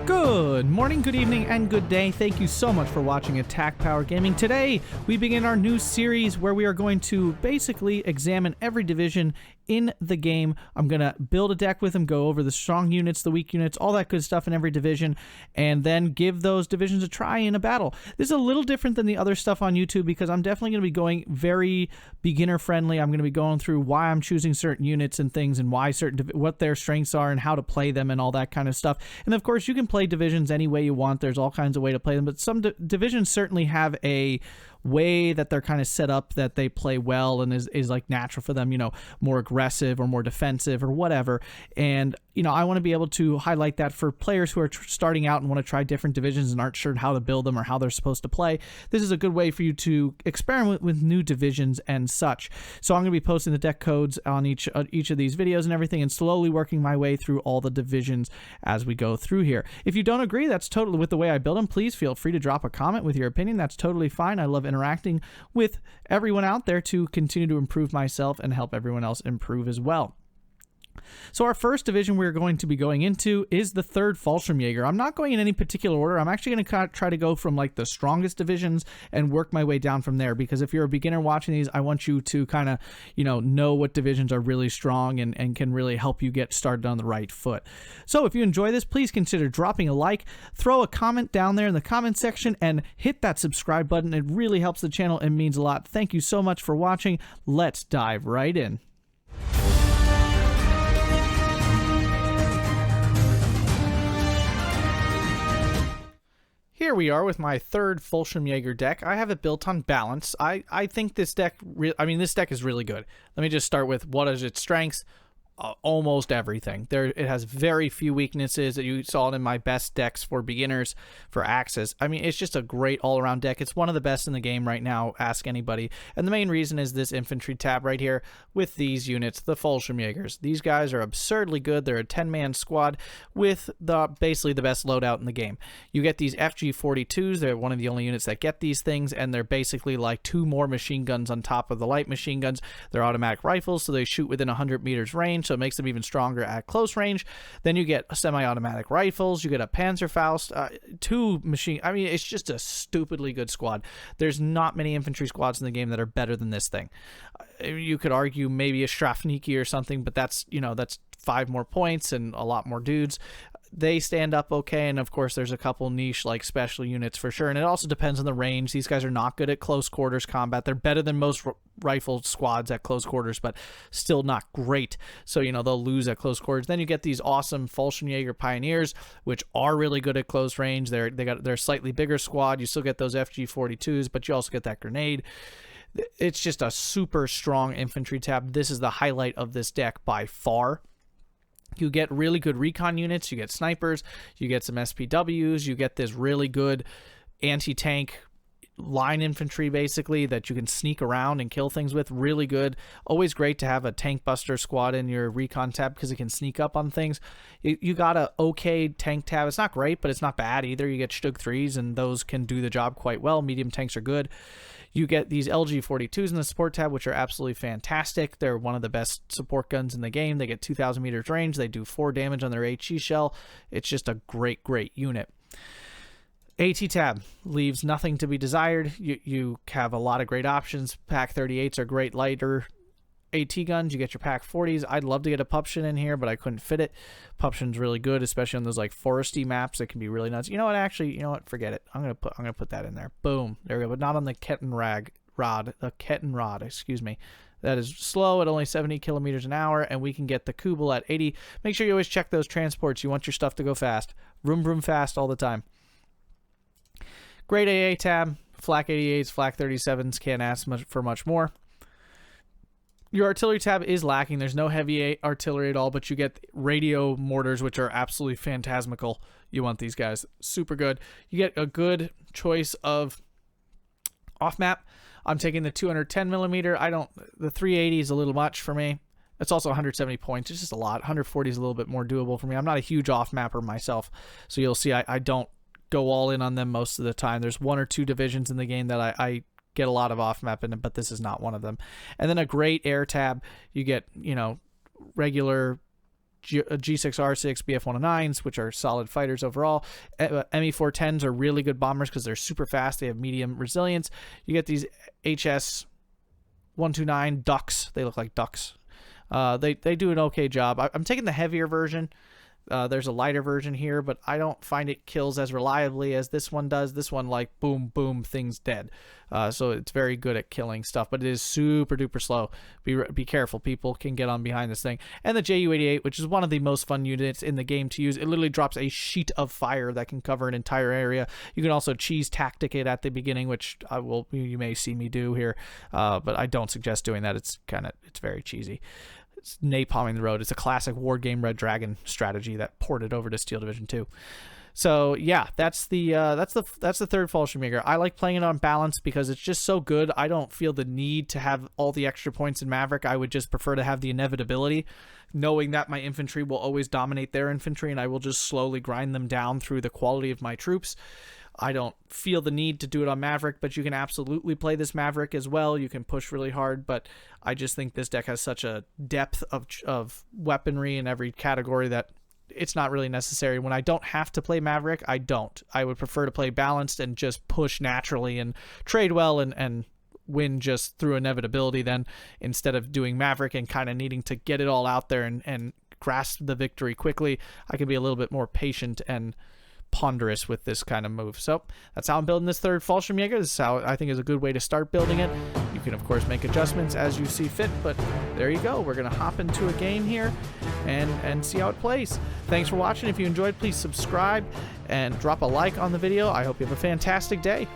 Good morning, good evening, and good day. Thank you so much for watching Attack Power Gaming. Today, we begin our new series where we are going to basically examine every division in the game. I'm going to build a deck with them, go over the strong units, the weak units, all that good stuff in every division, and then give those divisions a try in a battle. This is a little different than the other stuff on YouTube because I'm definitely going to be going very beginner friendly. I'm going to be going through why I'm choosing certain units and things and why what their strengths are and how to play them and all that kind of stuff. And of course, you can play divisions any way you want. There's all kinds of way to play them, but some divisions certainly have a way that they're kind of set up that they play well and is like natural for them, you know, more aggressive or more defensive or whatever. And, you know, I want to be able to highlight that for players who are starting out and want to try different divisions and aren't sure how to build them or how they're supposed to play. This is a good way for you to experiment with new divisions and such. So I'm going to be posting the deck codes on each of these videos and everything and slowly working my way through all the divisions as we go through here. If you don't agree, that's totally with the way I build them. Please feel free to drop a comment with your opinion. That's totally fine. I love interacting with everyone out there to continue to improve myself and help everyone else improve as well. So our first division we're going to be going into is the third Fallshirmjager. I'm not going in any particular order. I'm actually going to try to go from like the strongest divisions and work my way down from there, because if you're a beginner watching these, I want you to kind of, you know what divisions are really strong and can really help you get started on the right foot. So if you enjoy this, please consider dropping a like, throw a comment down there in the comment section, and hit that subscribe button. It really helps the channel and means a lot. Thank you so much for watching. Let's dive right in. Here we are with my third Fallshirmjager deck. I have it built on balance. I think this deck, this deck is really good. Let me just start with what is its strengths. Almost everything. It has very few weaknesses. You saw it in my best decks for beginners for Axis. I mean, it's just a great all-around deck. It's one of the best in the game right now, ask anybody. And the main reason is this infantry tab right here with these units, the Fallshirmjagers. These guys are absurdly good. They're a 10-man squad with basically the best loadout in the game. You get these FG-42s. They're one of the only units that get these things, and they're basically like 2 more machine guns on top of the light machine guns. They're automatic rifles, so they shoot within 100 meters range, so it makes them even stronger at close range. Then you get semi-automatic rifles, you get a Panzerfaust, 2 machine. I mean, it's just a stupidly good squad. There's not many infantry squads in the game that are better than this thing. You could argue maybe a Strafniki or something, but that's 5 more points and a lot more dudes. They stand up okay, and of course there's a couple niche like special units for sure, and it also depends on the range. These guys are not good at close quarters combat. They're better than most rifle squads at close quarters, but still not great, so they'll lose at close quarters. Then you get these awesome Fallshirmjager Pioneers, which are really good at close range. They're a slightly bigger squad. You still get those FG-42s, but you also get that grenade. It's just a super strong infantry tab. This is the highlight of this deck by far. You get really good recon units, you get snipers, you get some SPWs, you get this really good anti-tank line infantry basically that you can sneak around and kill things with. Really good. Always great to have a tank buster squad in your recon tab because it can sneak up on things. You got a okay tank tab. It's not great, but it's not bad either. You get Stug 3s and those can do the job quite well. Medium tanks are good. You get these LG-42s in the support tab, which are absolutely fantastic. They're one of the best support guns in the game. They get 2,000 meters range. They do 4 damage on their HE shell. It's just a great, great unit. AT tab leaves nothing to be desired. You have a lot of great options. Pack 38s are great lighter AT guns. You get your Pack 40s. I'd love to get a Pupshin in here, but I couldn't fit it. Pupshin's really good, especially on those like foresty maps. It can be really nuts. You know what? Actually, you know what? Forget it. I'm gonna put that in there. Boom. There we go. But not on the Kettenrad. Excuse me. That is slow at only 70 kilometers an hour, and we can get the Kubel at 80. Make sure you always check those transports. You want your stuff to go fast. Vroom vroom fast all the time. Great AA tab. Flak 88s, Flak 37s. Can't ask for much more. Your artillery tab is lacking. There's no heavy artillery at all, but you get radio mortars, which are absolutely phantasmical. You want these guys. Super good. You get a good choice of off-map. I'm taking the 210 millimeter. The 380 is a little much for me. It's also 170 points. It's just a lot. 140 is a little bit more doable for me. I'm not a huge off-mapper myself, so you'll see I don't go all in on them most of the time. There's 1 or 2 divisions in the game that I get a lot of off-map in it, but this is not one of them. And then a great air tab. You get, regular G6R6, BF109s, which are solid fighters overall. ME410s are really good bombers because they're super fast. They have medium resilience. You get these HS129 ducks. They look like ducks. They do an okay job. I'm taking the heavier version. There's a lighter version here, but I don't find it kills as reliably as this one does. This one, like, boom, boom, thing's dead. So it's very good at killing stuff, but it is super duper slow. Be careful. People can get on behind this thing. And the JU-88, which is one of the most fun units in the game to use. It literally drops a sheet of fire that can cover an entire area. You can also cheese tactic it at the beginning, which you may see me do here, but I don't suggest doing that. It's very cheesy. It's napalming the road. It's a classic war game Red Dragon strategy that ported over to Steel Division 2. So yeah, that's the third Fallshirmjager. I like playing it on balance because it's just so good. I don't feel the need to have all the extra points in Maverick. I would just prefer to have the inevitability, knowing that my infantry will always dominate their infantry, and I will just slowly grind them down through the quality of my troops. I don't feel the need to do it on Maverick, but you can absolutely play this Maverick as well. You can push really hard, but I just think this deck has such a depth of weaponry in every category that it's not really necessary. When I don't have to play Maverick, I don't. I would prefer to play balanced and just push naturally and trade well and win just through inevitability then, instead of doing Maverick and kind of needing to get it all out there and grasp the victory quickly. I can be a little bit more patient and ponderous with this kind of move. So that's how I'm building this third Fallshirmjager. This is how I think is a good way to start building it. You can of course make adjustments as you see fit, but there you go. We're gonna hop into a game here and see how it plays. Thanks for watching. If you enjoyed, please subscribe and drop a like on the video. I hope you have a fantastic day.